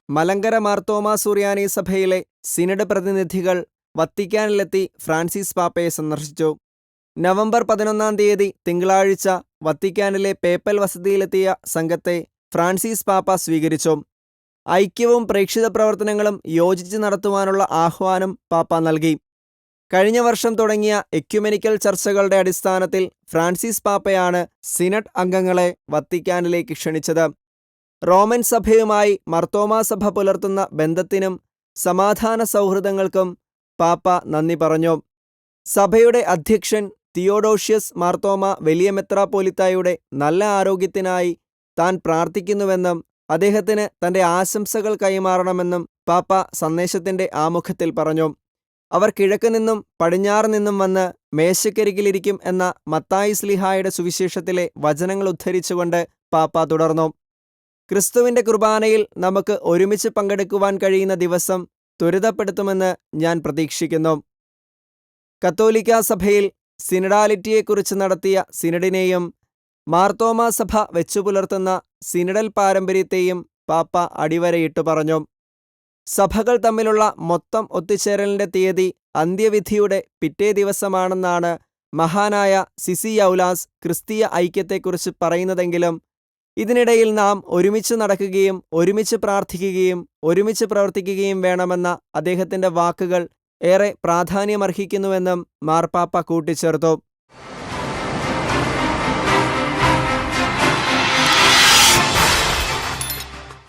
മലങ്കര മാർത്തോമാ സുറിയാനി സഭയിലെ സിനഡ് പ്രതിനിധികൾ വത്തിക്കാനിലെത്തി ഫ്രാൻസിസ് പാപ്പയെ സന്ദർശിച്ചു. നവംബർ 11-ാം തീയതി തിങ്കളാഴ്ച വത്തിക്കാനിലെ പേപ്പൽ വസതിയിലെത്തിയ സംഘത്തെ ഫ്രാൻസിസ് പാപ്പ സ്വീകരിച്ചു. ഐക്യവും പ്രേക്ഷിത പ്രവർത്തനങ്ങളും യോജിച്ച് നടത്തുവാനുള്ള ആഹ്വാനം പാപ്പ നൽകി. കഴിഞ്ഞ വർഷം തുടങ്ങിയ എക്യുമെനിക്കൽ ചർച്ചകളുടെ അടിസ്ഥാനത്തിൽ ഫ്രാൻസിസ് പാപ്പയാണ് സിനഡ് അംഗങ്ങളെ വത്തിക്കാനിലേക്ക് ക്ഷണിച്ചത്. റോമൻ സഭയുമായി മർത്തോമാ സഭ പുലർത്തുന്ന ബന്ധത്തിനും സമാധാന സൗഹൃദങ്ങൾക്കും പാപ്പ നന്ദി പറഞ്ഞു. സഭയുടെ അധ്യക്ഷൻ തിയോഡോഷ്യസ് മാർത്തോമ വലിയ മെത്രാപ്പോലിത്തായുടെ നല്ല ആരോഗ്യത്തിനായി താൻ പ്രാർത്ഥിക്കുന്നുവെന്നും അദ്ദേഹത്തിന് തൻ്റെ ആശംസകൾ കൈമാറണമെന്നും പാപ്പ സന്ദേശത്തിൻ്റെ ആമുഖത്തിൽ പറഞ്ഞു. അവർ കിഴക്ക് നിന്നും പടിഞ്ഞാറ് നിന്നും വന്ന് മേശക്കരികിലിരിക്കും എന്ന മത്തായി ശ്ലീഹായുടെ സുവിശേഷത്തിലെ വചനങ്ങൾ ഉദ്ധരിച്ചുകൊണ്ട് പാപ്പ തുടർന്നു. ക്രിസ്തുവിൻ്റെ കുർബാനയിൽ നമുക്ക് ഒരുമിച്ച് പങ്കെടുക്കുവാൻ കഴിയുന്ന ദിവസം ത്വരിതപ്പെടുത്തുമെന്ന് ഞാൻ പ്രതീക്ഷിക്കുന്നു. കത്തോലിക്കാ സഭയിൽ സിനഡാലിറ്റിയെക്കുറിച്ച് നടത്തിയ സിനഡിനെയും മാർത്തോമാ സഭ വെച്ചുപുലർത്തുന്ന സിനഡൽ പാരമ്പര്യത്തെയും പാപ്പ അടിവരയിട്ടു പറഞ്ഞു. സഭകൾ തമ്മിലുള്ള മൊത്തം ഒത്തുചേരലിൻ്റെ തീയതി അന്ത്യവിധിയുടെ പിറ്റേ ദിവസമാണെന്നാണ് മഹാനായ സിസിയൗലാസ് ക്രിസ്തീയ ഐക്യത്തെക്കുറിച്ച് പറയുന്നതെങ്കിലും ഇതിനിടയിൽ നാം ഒരുമിച്ച് നടക്കുകയും ഒരുമിച്ച് പ്രാർത്ഥിക്കുകയും ഒരുമിച്ച് പ്രവർത്തിക്കുകയും വേണമെന്ന അദ്ദേഹത്തിൻ്റെ വാക്കുകൾ ഏറെ പ്രാധാന്യമർഹിക്കുന്നുവെന്നും മാർപ്പാപ്പ കൂട്ടിച്ചേർത്തു.